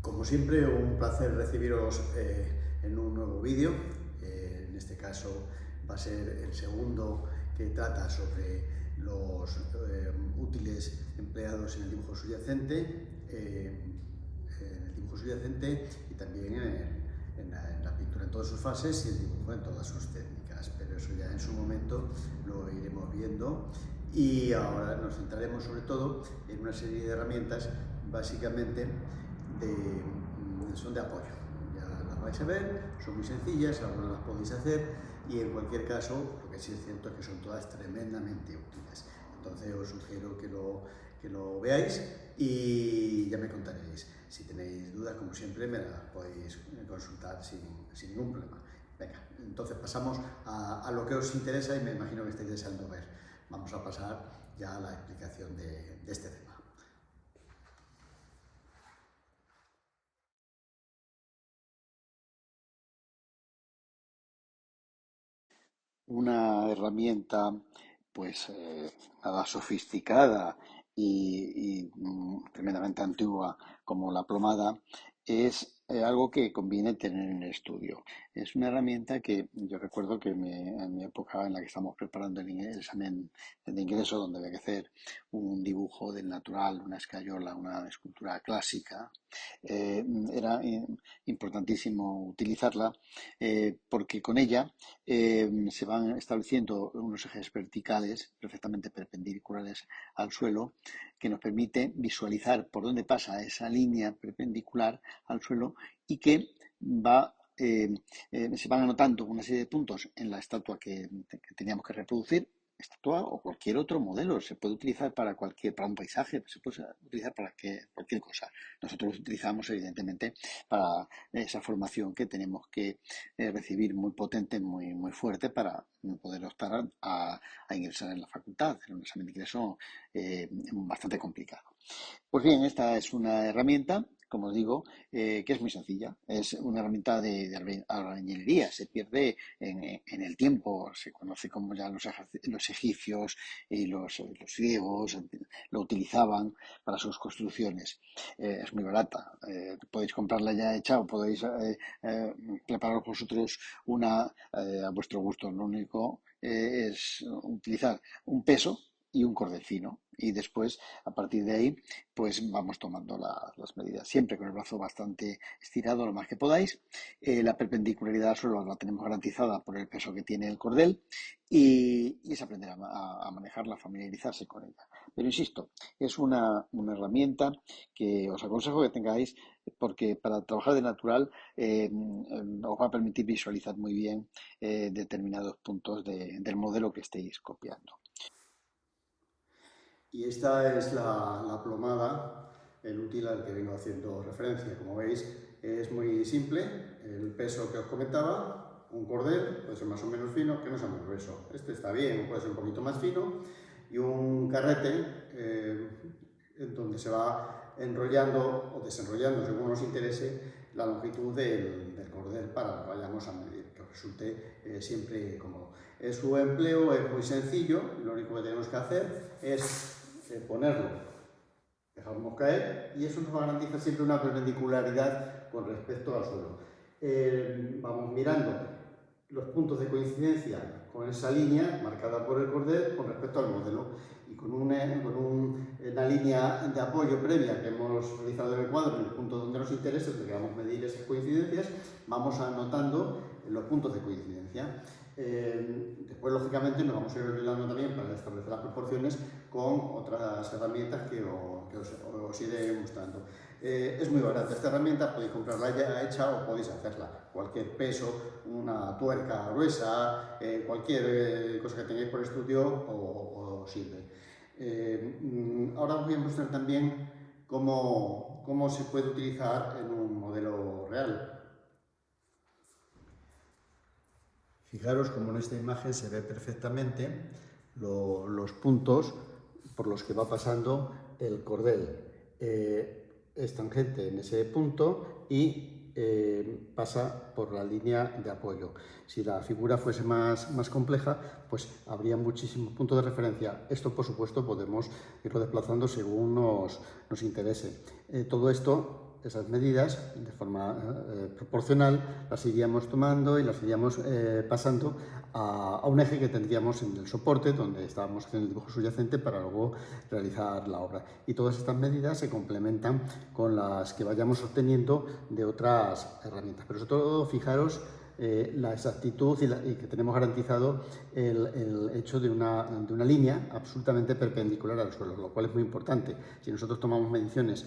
Como siempre, un placer recibiros en un nuevo vídeo. En este caso va a ser el segundo que trata sobre los útiles empleados en el dibujo subyacente, y también en la pintura en todas sus fases y el dibujo en todas sus técnicas, pero eso ya en su momento lo iremos viendo. Y ahora nos centraremos sobre todo en una serie de herramientas básicamente son de apoyo. Ya las vais a ver, son muy sencillas, algunas las podéis hacer y en cualquier caso lo que sí es cierto es que son todas tremendamente útiles. Entonces os sugiero que lo veáis y ya me contaréis. Si tenéis dudas, como siempre, me las podéis consultar sin ningún problema. Venga, entonces pasamos a lo que os interesa y me imagino que estáis deseando ver. Vamos a pasar ya a la explicación de este tema. Una herramienta pues nada sofisticada y tremendamente antigua como la plomada es algo que conviene tener en el estudio. Es una herramienta que yo recuerdo que en mi época en la que estamos preparando el examen de ingreso, donde había que hacer un dibujo del natural, una escayola, una escultura clásica, era importantísimo utilizarla porque con ella se van estableciendo unos ejes verticales perfectamente perpendiculares al suelo que nos permite visualizar por dónde pasa esa línea perpendicular al suelo y que se van anotando una serie de puntos en la estatua que teníamos que reproducir, estatua o cualquier otro modelo. Se puede utilizar para un paisaje, se puede utilizar para cualquier cosa. Nosotros lo utilizamos evidentemente para esa formación que tenemos que recibir muy potente, muy fuerte para poder optar a ingresar en la facultad, en un examen de ingreso bastante complicado. Pues bien, esta es una herramienta, como os digo, que es muy sencilla. Es una herramienta de albañilería, se pierde en el tiempo, se conoce como ya los egipcios y los griegos lo utilizaban para sus construcciones. Es muy barata, podéis comprarla ya hecha o podéis prepararos vosotros una a vuestro gusto. Lo único es utilizar un peso y un cordel fino y después a partir de ahí pues vamos tomando las medidas siempre con el brazo bastante estirado lo más que podáis. La perpendicularidad al suelo la tenemos garantizada por el peso que tiene el cordel y es aprender a manejarla, a familiarizarse con ella, pero insisto, es una herramienta que os aconsejo que tengáis porque para trabajar de natural os va a permitir visualizar muy bien determinados puntos del modelo que estéis copiando. Y esta es la plomada, el útil al que vengo haciendo referencia. Como veis, es muy simple. El peso que os comentaba, un cordel, puede ser más o menos fino, que no sea muy grueso. Este está bien, puede ser un poquito más fino. Y un carrete en donde se va enrollando o desenrollando, según nos interese, la longitud del cordel para que vayamos a medir, que os resulte siempre cómodo. Su empleo es muy sencillo, lo único que tenemos que hacer es ponerlo, dejamos caer y eso nos va a garantizar siempre una perpendicularidad con respecto al suelo. Vamos mirando los puntos de coincidencia con esa línea marcada por el cordel con respecto al modelo y con una línea de apoyo previa que hemos realizado en el cuadro en el punto donde nos interesa, donde queramos medir esas coincidencias, vamos anotando los puntos de coincidencia. Después, lógicamente, nos vamos a ir arreglando también para establecer las proporciones con otras herramientas que os iré mostrando. Es muy barata esta herramienta, podéis comprarla ya hecha o podéis hacerla. Cualquier peso, una tuerca gruesa, cualquier cosa que tengáis por estudio os sirve. Ahora os voy a mostrar también cómo se puede utilizar en un modelo real. Fijaros como en esta imagen se ve perfectamente los puntos por los que va pasando el cordel. Es tangente en ese punto y pasa por la línea de apoyo. Si la figura fuese más compleja, pues habría muchísimos puntos de referencia. Esto, por supuesto, podemos irlo desplazando según nos interese. Todo esto esas medidas de forma proporcional, las iríamos tomando y las iríamos pasando a un eje que tendríamos en el soporte, donde estábamos haciendo el dibujo subyacente para luego realizar la obra. Y todas estas medidas se complementan con las que vayamos obteniendo de otras herramientas. Pero sobre todo, fijaros la exactitud y que tenemos garantizado el hecho de una línea absolutamente perpendicular al suelo, lo cual es muy importante. Si nosotros tomamos mediciones,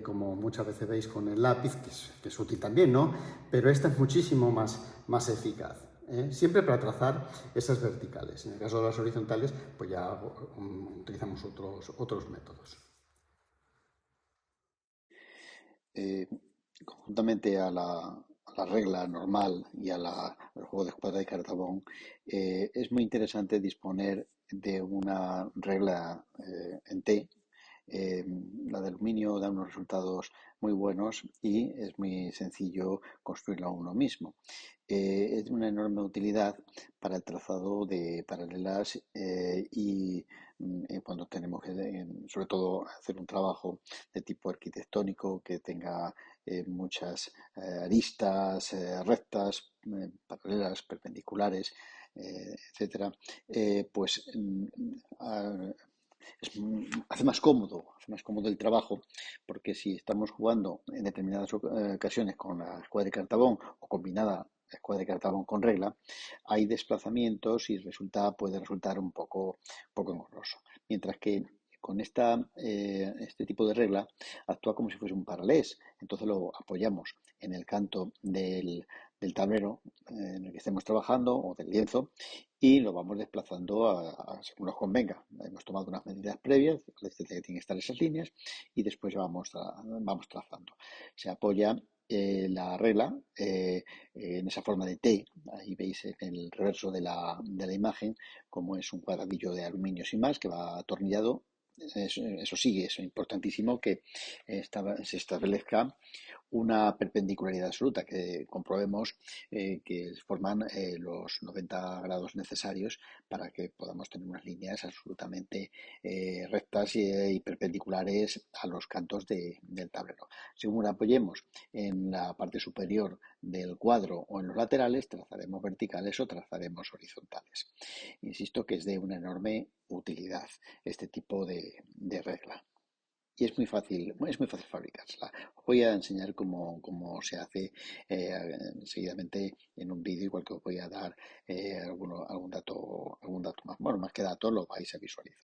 como muchas veces veis con el lápiz, que es útil también, ¿no? Pero esta es muchísimo más eficaz. Siempre para trazar esas verticales. En el caso de las horizontales, pues ya utilizamos otros métodos. Conjuntamente a la regla normal y al juego de escuadra de cartabón, es muy interesante disponer de una regla en T. La de aluminio da unos resultados muy buenos y es muy sencillo construirla uno mismo. Es de una enorme utilidad para el trazado de paralelas y cuando tenemos que, sobre todo, hacer un trabajo de tipo arquitectónico que tenga muchas aristas, rectas, paralelas, perpendiculares, etcétera, pues hace más cómodo el trabajo, porque si estamos jugando en determinadas ocasiones con la escuadra de cartabón o combinada escuadra de cartabón con regla, hay desplazamientos y puede resultar un poco engorroso. Mientras que con este tipo de regla actúa como si fuese un paralés. Entonces lo apoyamos en el canto del tablero en el que estemos trabajando o del lienzo y lo vamos desplazando según nos convenga. Hemos tomado unas medidas previas, desde que tienen que estar esas líneas y después vamos trazando. Se apoya la regla en esa forma de T. Ahí veis en el reverso de la imagen como es un cuadradillo de aluminio sin más que va atornillado. Eso sigue, es importantísimo que se establezca una perpendicularidad absoluta, que comprobemos que forman los 90 grados necesarios para que podamos tener unas líneas absolutamente rectas y perpendiculares a los cantos del tablero. Según apoyemos en la parte superior del cuadro o en los laterales, trazaremos verticales o trazaremos horizontales. Insisto que es de una enorme utilidad este tipo de regla. Y es muy fácil fabricarla. Os voy a enseñar cómo se hace seguidamente en un vídeo, igual que os voy a dar algún dato más. Bueno, más que datos lo vais a visualizar.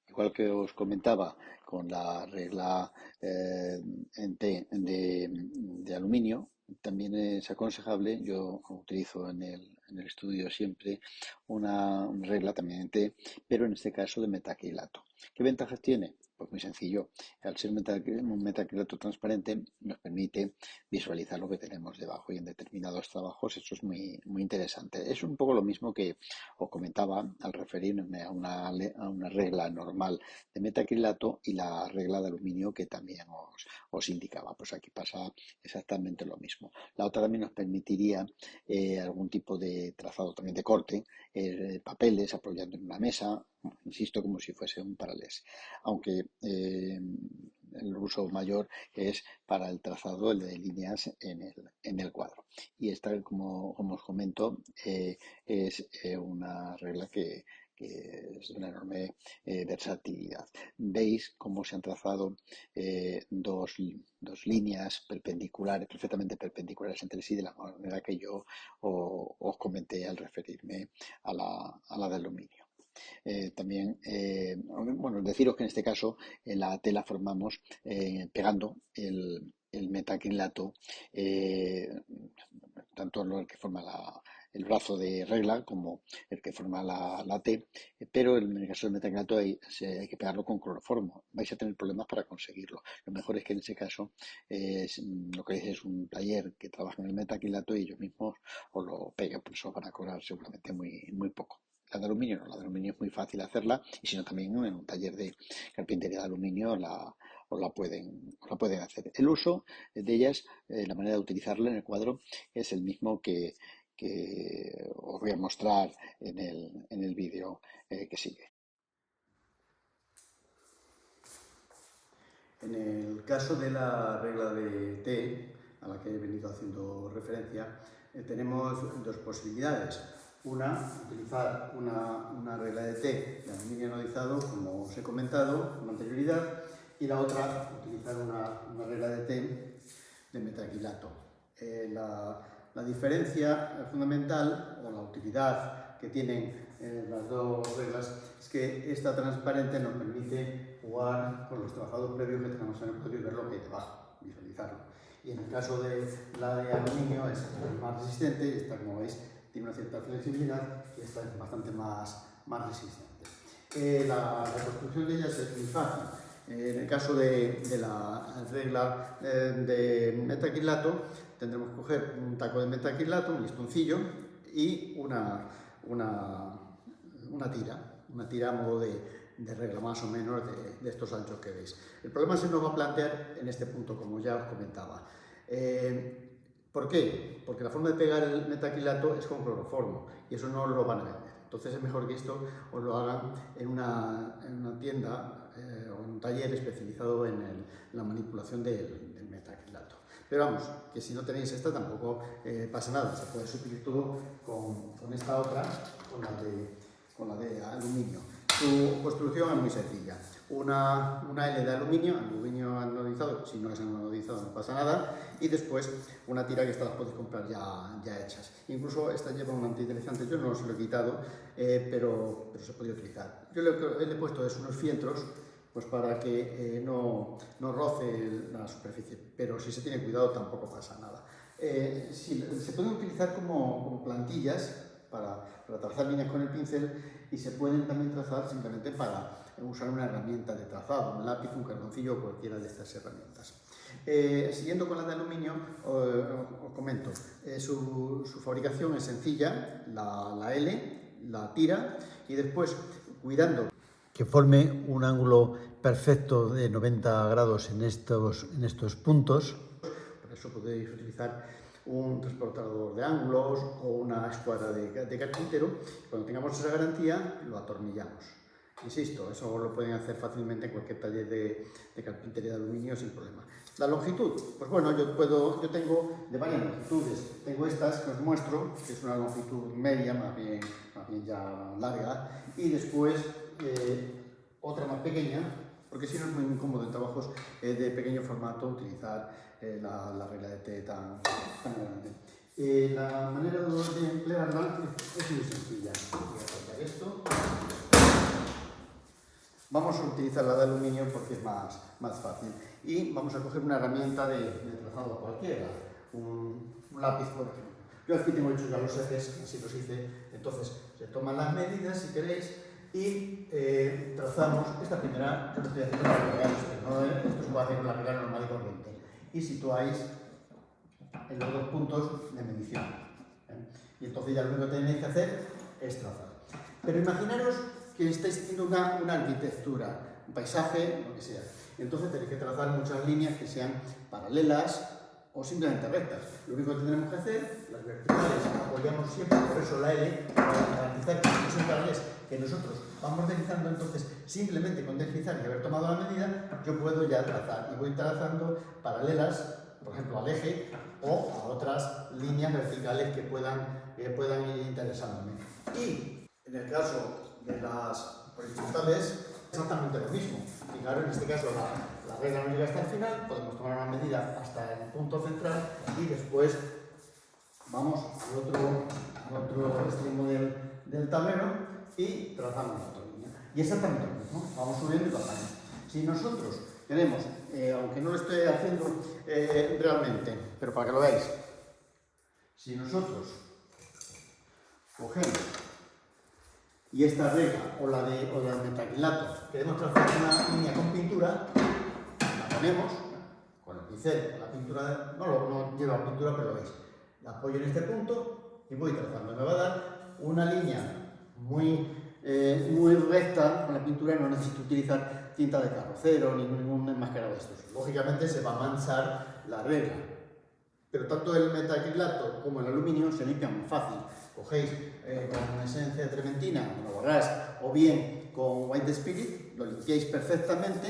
Igual que os comentaba con la regla en T de aluminio, también es aconsejable, yo utilizo en el estudio siempre una regla también en T, pero en este caso de metacrilato. ¿Qué ventajas tiene? Pues muy sencillo. Al ser un metacrilato transparente nos permite visualizar lo que tenemos debajo y en determinados trabajos eso es muy interesante. Es un poco lo mismo que os comentaba al referirme a una regla normal de metacrilato y la regla de aluminio que también os indicaba. Pues aquí pasa exactamente lo mismo. La otra también nos permitiría algún tipo de trazado también de corte, papeles apoyando en una mesa, insisto, como si fuese un paralés. Aunque el uso mayor es para el trazado de líneas en el cuadro. Y esta, como os comento, es una regla que es de una enorme versatilidad. Veis cómo se han trazado dos líneas perpendiculares, perfectamente perpendiculares entre sí, de la manera que yo os comenté al referirme a la de aluminio. También, bueno, deciros que en este caso la tela formamos pegando el metacrilato, tanto el que forma el brazo de regla como el que forma la T, pero en el caso del metacrilato hay que pegarlo con cloroformo. Vais a tener problemas para conseguirlo. Lo mejor es que en ese caso lo que es un taller que trabaja en el metacrilato y ellos mismos os lo peguen, por eso van a cobrar seguramente muy poco. La de aluminio no, la de aluminio es muy fácil hacerla y si no también en un taller de carpintería de aluminio la pueden hacer. El uso de ellas, la manera de utilizarla en el cuadro es el mismo que os voy a mostrar en el vídeo que sigue. En el caso de la regla de T, a la que he venido haciendo referencia, tenemos dos posibilidades. Una, utilizar una regla de T de aluminio anodizado, como os he comentado con anterioridad, y la otra, utilizar una regla de T de metacrilato. La diferencia fundamental o la utilidad que tienen las dos reglas es que esta transparente nos permite jugar con los trazados previos que tenemos en el proyecto y ver lo que hay debajo, visualizarlo. Y en el caso de la de aluminio es más resistente y esta, como veis, tiene una cierta flexibilidad y esta es bastante más resistente. La construcción de ellas es muy fácil. En el caso de la regla de metacrilato, tendremos que coger un taco de metacrilato, un listoncillo y una tira a modo de regla más o menos de estos anchos que veis. El problema se nos va a plantear en este punto, como ya os comentaba. ¿Por qué? Porque la forma de pegar el metacrilato es con cloroformo y eso no lo van a vender. Entonces es mejor que esto os lo hagan en una tienda o en un taller especializado en la manipulación del metacrilato. Pero vamos, que si no tenéis esta tampoco pasa nada, se puede suplir todo con esta otra, con la de aluminio. Su construcción es muy sencilla. Una L de aluminio anodizado, si no es anodizado no pasa nada, y después una tira que estas las podéis comprar ya hechas. Incluso esta lleva un antideslizante, yo no se lo he quitado, pero se puede utilizar. Yo lo que le he puesto es unos fieltros, pues para que no roce la superficie, pero si se tiene cuidado tampoco pasa nada. Se pueden utilizar como plantillas para trazar líneas con el pincel y se pueden también trazar simplemente para usar una herramienta de trazado, un lápiz, un carboncillo o cualquiera de estas herramientas. Siguiendo con la de aluminio, os comento, su fabricación es sencilla, la L, la tira y después, cuidando que forme un ángulo perfecto de 90 grados en estos puntos, por eso podéis utilizar un transportador de ángulos o una escuadra de carpintero. Cuando tengamos esa garantía, lo atornillamos. Insisto, eso lo pueden hacer fácilmente en cualquier taller de carpintería de aluminio sin problema. La longitud, pues bueno, yo tengo de varias longitudes. Tengo estas que os muestro, que es una longitud media, más bien ya larga, y después otra más pequeña, porque si no es muy incómodo en trabajos de pequeño formato utilizar la regla de T tan grande. La manera de emplearla es muy sencilla. Voy a cortar esto. Vamos a utilizar la de aluminio porque es más fácil. Y vamos a coger una herramienta de trazado cualquiera, un lápiz, por ejemplo. Yo aquí tengo hechos ya los ejes, así los hice. Entonces, se toman las medidas, si queréis, y trazamos esta primera. Yo lo estoy haciendo para que veáis que no, esto se puede hacer con la regla normal y corriente. Y situáis en los dos puntos de medición. Y entonces ya lo único que tenéis que hacer es trazar. Pero imaginaros que estáis haciendo una arquitectura, un paisaje, lo que sea. Entonces tenéis que trazar muchas líneas que sean paralelas o simplemente rectas. Lo único que tendremos que hacer, las verticales, apoyamos siempre, por eso la L, para garantizar que son paralelas, que nosotros vamos deslizando. Entonces simplemente con deslizar y haber tomado la medida, yo puedo ya trazar y voy trazando paralelas, por ejemplo al eje o a otras líneas verticales que puedan ir interesándome. Y en el caso de las horizontales, exactamente lo mismo. Fijaros, en este caso la regla no llega hasta el final, podemos tomar una medida hasta el punto central y después vamos al otro extremo del tablero y trazamos la otra línea. Y exactamente lo mismo, vamos subiendo y bajando. Si nosotros queremos, aunque no lo estoy haciendo realmente, pero para que lo veáis, si nosotros cogemos y esta regla o la de metacrilato queremos trazar una línea con pintura, la ponemos con el pincel, la pintura no lleva pintura, pero lo veis, la apoyo en este punto y voy trazando. Me va a dar una línea muy recta con la pintura y no necesito utilizar tinta de carrocero ni ningún enmascarado de estos. Lógicamente se va a manchar la regla, pero tanto el metacrilato como el aluminio se limpian muy fácil. Cogéis con esencia de trementina, lo borráis, o bien con White Spirit, lo limpiáis perfectamente,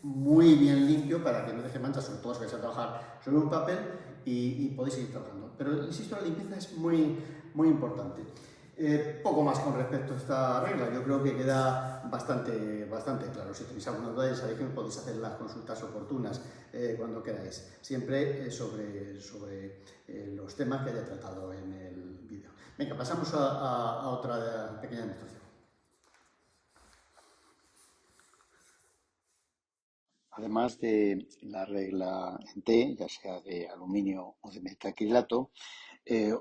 muy bien limpio. limpio para que no deje manchas, sobre todo si vais a trabajar sobre un papel y podéis seguir trabajando. Pero insisto, la limpieza es muy importante. Poco más con respecto a esta regla, yo creo que queda bastante claro. Si tenéis alguna duda, ya sabéis que me podéis hacer las consultas oportunas cuando queráis, siempre sobre los temas que haya tratado en el vídeo. Venga, pasamos a otra pequeña demostración. Además de la regla en T, ya sea de aluminio o de metacrilato,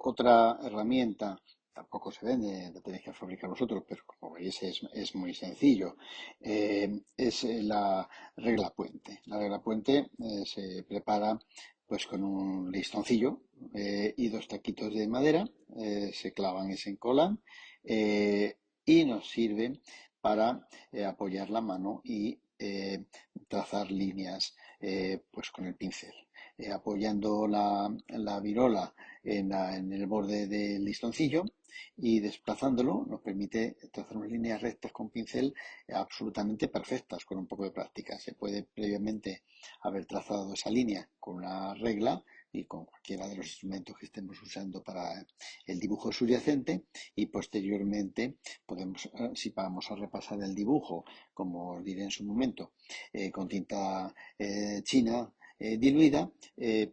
otra herramienta, tampoco se vende, la tenéis que fabricar vosotros, pero como veis es muy sencillo, es la regla puente. La regla puente se prepara pues con un listoncillo y dos taquitos de madera, se clavan y se encolan y nos sirven para apoyar la mano y trazar líneas pues con el pincel. Apoyando la virola en el borde del listoncillo y desplazándolo nos permite trazar unas líneas rectas con pincel absolutamente perfectas con un poco de práctica. Se puede previamente haber trazado esa línea con una regla y con cualquiera de los instrumentos que estemos usando para el dibujo subyacente y posteriormente podemos, si vamos a repasar el dibujo, como os diré en su momento, con tinta china diluida,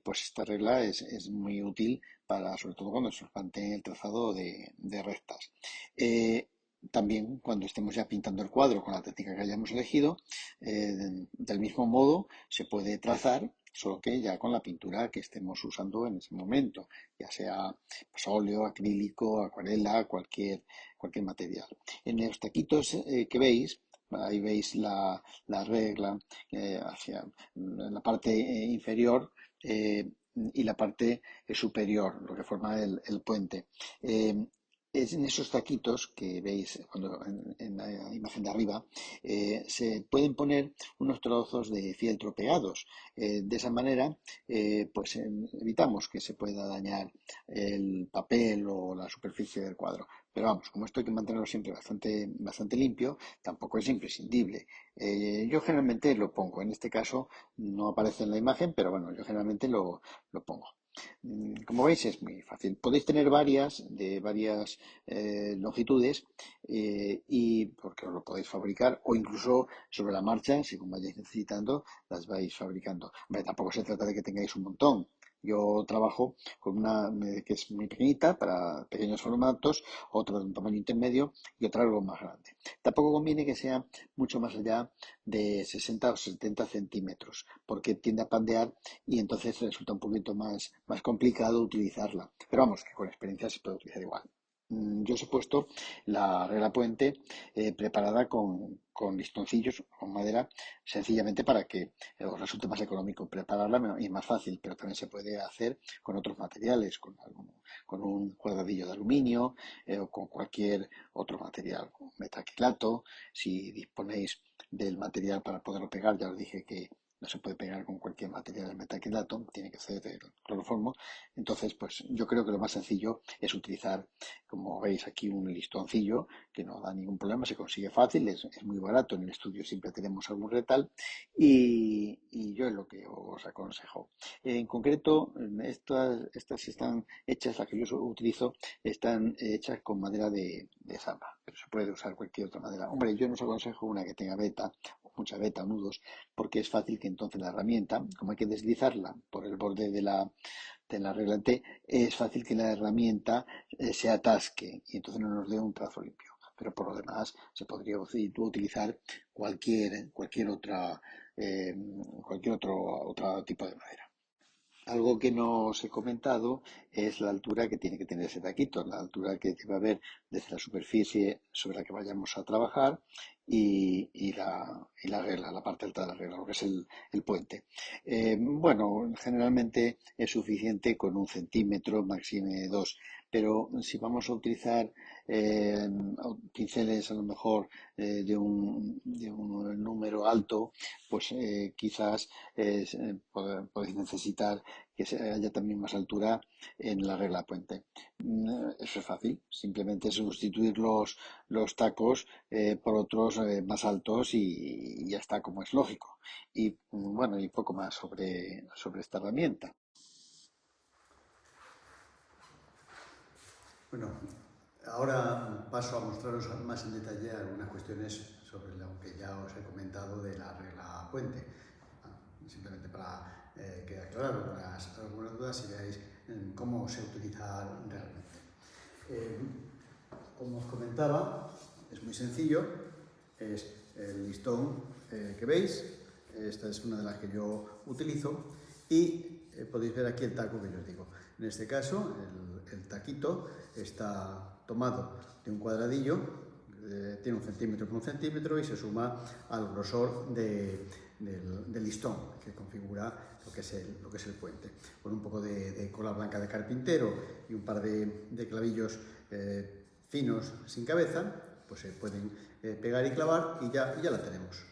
pues esta regla es muy útil para, sobre todo cuando se nos plantea el trazado de rectas. También cuando estemos ya pintando el cuadro con la técnica que hayamos elegido, del mismo modo se puede trazar, solo que ya con la pintura que estemos usando en ese momento, ya sea pues, óleo, acrílico, acuarela, cualquier material. En los taquitos que veis, ahí veis la regla hacia la parte inferior y la parte superior, lo que forma el puente. Es en esos taquitos que veis en la imagen de arriba, se pueden poner unos trozos de fieltro pegados. De esa manera, pues evitamos que se pueda dañar el papel o la superficie del cuadro. Pero vamos, como esto hay que mantenerlo siempre bastante limpio, tampoco es imprescindible. Yo generalmente lo pongo. En este caso no aparece en la imagen, pero bueno, yo generalmente lo pongo. Como veis es muy fácil. Podéis tener de varias longitudes y porque os lo podéis fabricar o incluso sobre la marcha, si como vayáis necesitando, las vais fabricando. Hombre, tampoco se trata de que tengáis un montón. Yo trabajo con una que es muy pequeñita para pequeños formatos, otra de un tamaño intermedio y otra algo más grande. Tampoco conviene que sea mucho más allá de 60 o 70 centímetros, porque tiende a pandear y entonces resulta un poquito más complicado utilizarla. Pero vamos, que con experiencia se puede utilizar igual. Yo os he puesto la regla puente preparada con listoncillos, con madera, sencillamente para que os resulte más económico prepararla y más fácil, pero también se puede hacer con otros materiales, con un cuadradillo de aluminio o con cualquier otro material, con metacrilato. Si disponéis del material para poderlo pegar, ya os dije que no se puede pegar con cualquier material de metacrilato, tiene que ser el cloroformo. Entonces, pues yo creo que lo más sencillo es utilizar, como veis aquí, un listoncillo que no da ningún problema, se consigue fácil, es muy barato, en el estudio siempre tenemos algún retal y yo es lo que os aconsejo. En concreto, estas están hechas, las que yo utilizo, están hechas con madera de zamba, pero se puede usar cualquier otra madera. Hombre, yo no os aconsejo una que tenga beta, mucha beta o nudos, porque es fácil que entonces la herramienta, como hay que deslizarla por el borde de la regla T, es fácil que la herramienta se atasque y entonces no nos dé un trazo limpio. Pero por lo demás se podría utilizar cualquier otro tipo de madera. Algo que no os he comentado es la altura que tiene que tener ese taquito, la altura que debe haber desde la superficie sobre la que vayamos a trabajar y la regla, la parte alta de la regla, lo que es el puente. Bueno, generalmente es suficiente con 1 centímetro, máximo 2, pero si vamos a utilizar eh, pinceles a lo mejor de un número alto, pues quizás podéis necesitar que haya también más altura en la regla puente. Eso es fácil, simplemente sustituir los tacos por otros más altos y ya está, como es lógico. Y bueno, y poco más sobre esta herramienta. Bueno, ahora paso a mostraros más en detalle algunas cuestiones sobre lo que ya os he comentado de la regla puente. Simplemente para que aclarar algunas dudas y veáis cómo se utiliza realmente. Como os comentaba, es muy sencillo, es el listón que veis, esta es una de las que yo utilizo y podéis ver aquí el taco que yo os digo. En este caso, el taquito está tomado de un cuadradillo, tiene 1 centímetro por 1 centímetro y se suma al grosor del listón que configura lo que es el puente. Con un poco de cola blanca de carpintero y un par de clavillos finos sin cabeza, pues se pueden pegar y clavar y ya la tenemos.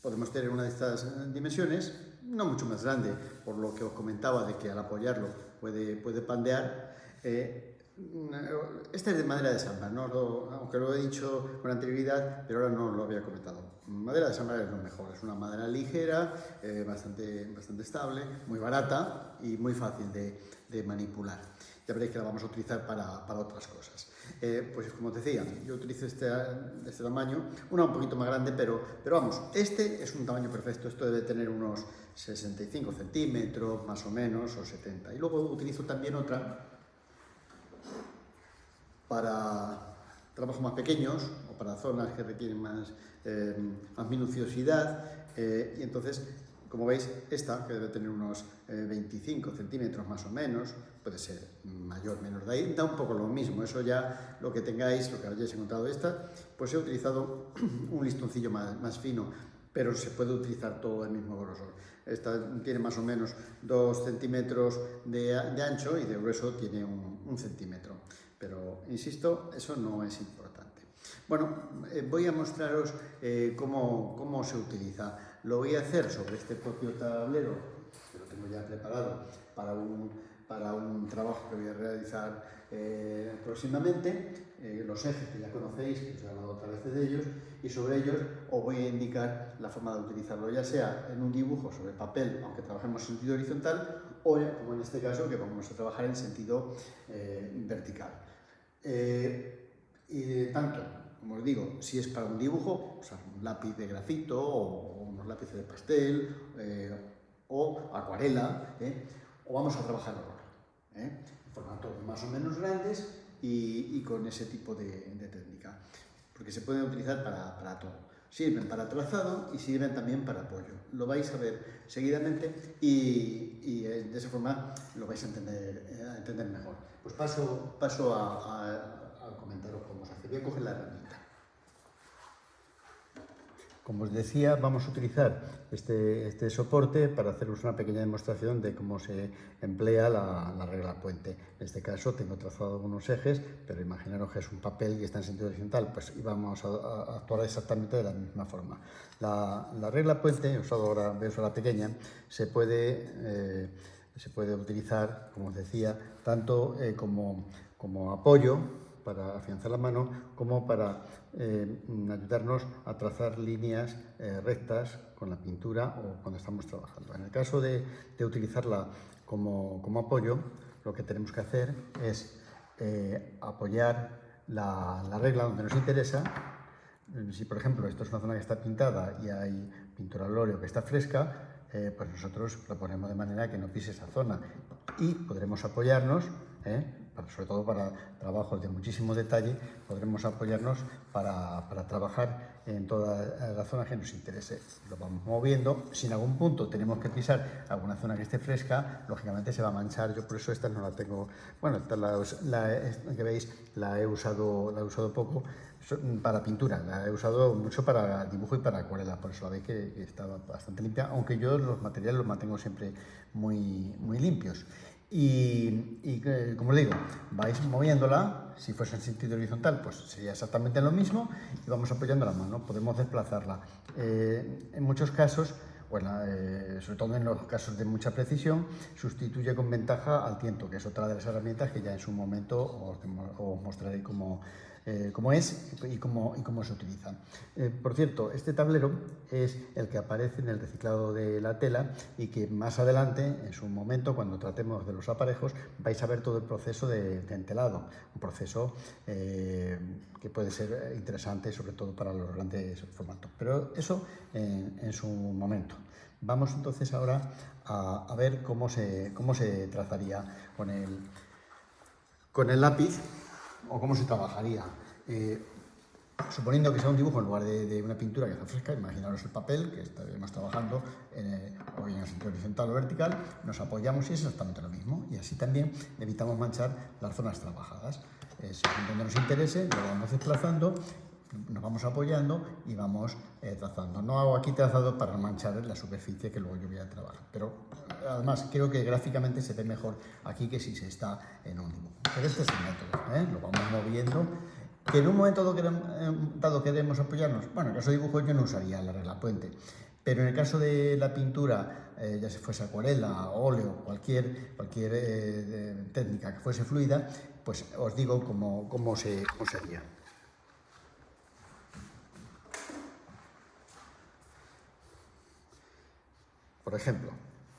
Podemos tener una de estas dimensiones, no mucho más grande, por lo que os comentaba de que al apoyarlo puede pandear. Esta es de madera de samba, ¿no? Aunque lo he dicho con anterioridad, pero ahora no lo había comentado. Madera de samba es lo mejor, es una madera ligera, bastante estable, muy barata y muy fácil de manipular. Ya veréis que la vamos a utilizar para otras cosas. Pues como os decía, yo utilizo este tamaño, una un poquito más grande, pero vamos, este es un tamaño perfecto, esto debe tener unos 65 centímetros más o menos, o 70. Y luego utilizo también otra para trabajos más pequeños o para zonas que requieren más minuciosidad y entonces, como veis, esta que debe tener unos 25 centímetros más o menos, puede ser mayor, menor, de ahí da un poco lo mismo, eso ya lo que tengáis, lo que hayáis encontrado esta, pues he utilizado un listoncillo más fino, pero se puede utilizar todo el mismo grosor. Esta tiene más o menos 2 centímetros de ancho y de grueso tiene 1 centímetro. Pero, insisto, eso no es importante. Bueno, voy a mostraros cómo se utiliza. Lo voy a hacer sobre este propio tablero, que lo tengo ya preparado para un trabajo que voy a realizar próximamente. Los ejes que ya conocéis, que os he hablado otra vez de ellos, y sobre ellos os voy a indicar la forma de utilizarlo, ya sea en un dibujo sobre papel, aunque trabajemos en sentido horizontal, o como en este caso, que vamos a trabajar en sentido vertical. Y tanto, como os digo, si es para un dibujo, usar un lápiz de grafito o unos lápices de pastel o acuarela, o vamos a trabajar oro, en formatos más o menos grandes y con ese tipo de técnica, porque se pueden utilizar para todo. Sirven para trazado y sirven también para apoyo. Lo vais a ver seguidamente y de esa forma lo vais a entender mejor. Pues paso a comentaros cómo se hace. Voy a coger la herramienta. Como os decía, vamos a utilizar este soporte para haceros una pequeña demostración de cómo se emplea la regla puente. En este caso tengo trazado unos ejes, pero imaginaros que es un papel y está en sentido horizontal, pues íbamos a actuar exactamente de la misma forma. La regla puente, he usado ahora la pequeña, se puede utilizar, como os decía, tanto como apoyo para afianzar la mano, como para ayudarnos a trazar líneas rectas con la pintura o cuando estamos trabajando. En el caso de utilizarla como apoyo, lo que tenemos que hacer es apoyar la regla donde nos interesa. Si, por ejemplo, esto es una zona que está pintada y hay pintura al óleo que está fresca, pues nosotros lo ponemos de manera que no pise esa zona y podremos apoyarnos, sobre todo para trabajos de muchísimo detalle, podremos apoyarnos para trabajar en toda la zona que nos interese. Lo vamos moviendo. Si en algún punto tenemos que pisar alguna zona que esté fresca, lógicamente se va a manchar. Yo por eso esta no la tengo, bueno, esta que veis la he usado poco para pintura, la he usado mucho para dibujo y para acuarela, por eso la veis que está bastante limpia, aunque yo los materiales los mantengo siempre muy limpios. Y como os digo, vais moviéndola. Si fuese en sentido horizontal, pues sería exactamente lo mismo y vamos apoyando la mano, podemos desplazarla. En muchos casos sobre todo en los casos de mucha precisión, sustituye con ventaja al tiento, que es otra de las herramientas que ya en su momento os mostraré cómo es y cómo se utiliza. Por cierto, este tablero es el que aparece en el reciclado de la tela y que más adelante, en su momento, cuando tratemos de los aparejos, vais a ver todo el proceso de entelado, un proceso que puede ser interesante, sobre todo para los grandes formatos. Pero eso en su momento. Vamos entonces ahora a ver cómo se trazaría con el lápiz o cómo se trabajaría. Suponiendo que sea un dibujo en lugar de una pintura que está fresca, imaginaros el papel que estaremos trabajando o en el sentido horizontal o vertical, nos apoyamos y es exactamente lo mismo. Y así también evitamos manchar las zonas trabajadas. Según donde nos interese, lo vamos desplazando, nos vamos apoyando y vamos trazando. No hago aquí trazado para no manchar la superficie que luego yo voy a trabajar, pero además creo que gráficamente se ve mejor aquí que si se está en un dibujo. Pero este es el método, lo vamos moviendo. Que en un momento dado queremos apoyarnos, bueno, en el caso de dibujo yo no usaría la regla puente, pero en el caso de la pintura, ya se fuese acuarela, óleo, cualquier técnica que fuese fluida, pues os digo cómo se haría. Por ejemplo,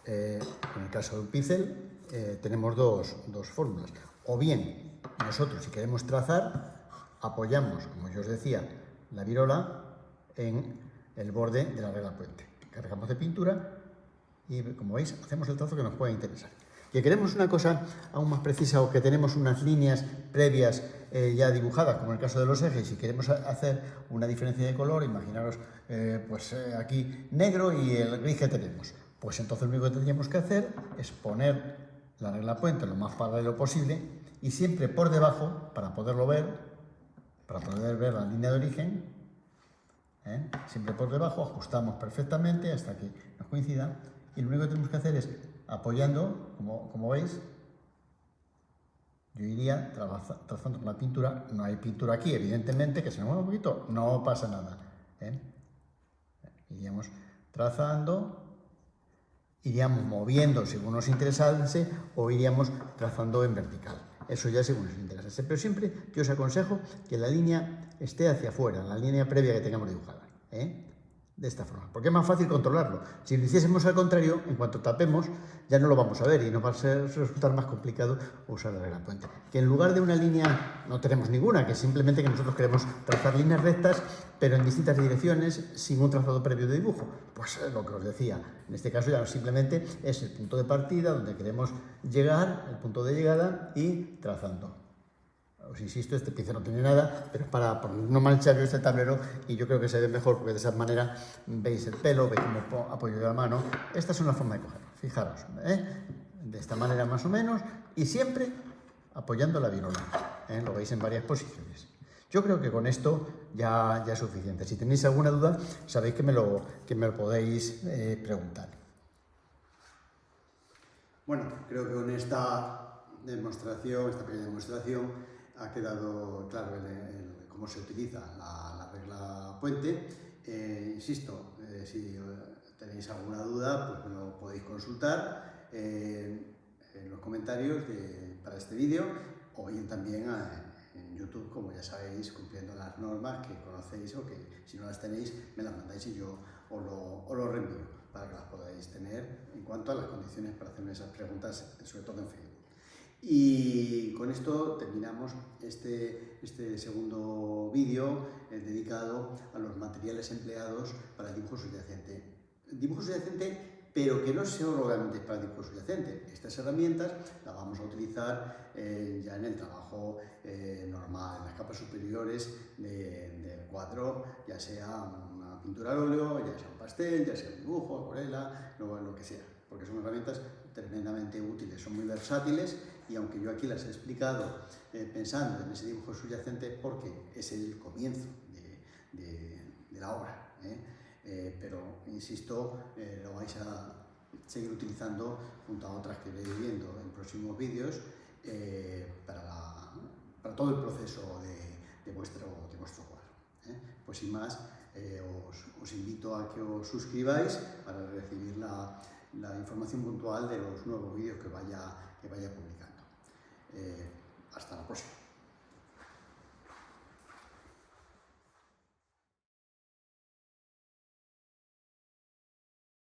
en el caso de un pincel tenemos dos fórmulas. O bien, nosotros si queremos trazar, apoyamos, como yo os decía, la virola en el borde de la regla puente. Cargamos de pintura y, como veis, hacemos el trazo que nos pueda interesar. Que queremos una cosa aún más precisa o que tenemos unas líneas previas ya dibujadas, como en el caso de los ejes, y queremos hacer una diferencia de color, imaginaros aquí negro y el gris que tenemos. Pues entonces lo único que tendríamos que hacer es poner la regla puente lo más paralelo posible y siempre por debajo, para poder ver la línea de origen, siempre por debajo, ajustamos perfectamente hasta que nos coincida y lo único que tenemos que hacer es apoyando, como veis, yo iría trazando con la pintura. No hay pintura aquí, evidentemente, que se nos mueva un poquito, no pasa nada. Iríamos trazando, iríamos moviendo según nos interesase o iríamos trazando en vertical. Eso ya según nos interesase. Pero siempre yo os aconsejo que la línea esté hacia afuera, la línea previa que tengamos dibujada. De esta forma, porque es más fácil controlarlo. Si lo hiciésemos al contrario, en cuanto tapemos, ya no lo vamos a ver y nos va a resultar más complicado usar la regla puente. Que en lugar de una línea no tenemos ninguna, que simplemente que nosotros queremos trazar líneas rectas, pero en distintas direcciones, sin un trazado previo de dibujo. Pues lo que os decía, en este caso ya simplemente es el punto de partida donde queremos llegar, el punto de llegada y trazando. Os insisto, este pincel no tiene nada, pero es para no manchar yo este tablero y yo creo que se ve mejor porque de esa manera veis el pelo, veis cómo apoyo la mano. Esta es una forma de cogerlo, fijaros, de esta manera más o menos y siempre apoyando la virola, lo veis en varias posiciones. Yo creo que con esto ya es suficiente. Si tenéis alguna duda, sabéis que me lo podéis preguntar. Bueno, creo que con esta pequeña demostración, ha quedado claro cómo se utiliza la regla puente. Insisto, si tenéis alguna duda, pues me lo podéis consultar en los comentarios para este vídeo o bien también en YouTube, como ya sabéis, cumpliendo las normas que conocéis o que si no las tenéis me las mandáis y yo os lo reenvío para que las podáis tener en cuanto a las condiciones para hacerme esas preguntas, sobre todo en Facebook. Y con esto terminamos este segundo vídeo dedicado a los materiales empleados para el dibujo subyacente. Dibujo subyacente, pero que no solamente para el dibujo subyacente. Estas herramientas las vamos a utilizar ya en el trabajo normal, en las capas superiores del cuadro, ya sea una pintura al óleo, ya sea un pastel, ya sea un dibujo, acuarela, lo que sea, porque son herramientas tremendamente útiles, son muy versátiles y aunque yo aquí las he explicado pensando en ese dibujo subyacente porque es el comienzo de la obra, pero insisto, lo vais a seguir utilizando junto a otras que veis viendo en próximos vídeos para todo el proceso de vuestro cuadro. Pues sin más, os invito a que os suscribáis para recibir la información puntual de los nuevos vídeos que vaya publicando. Hasta la próxima.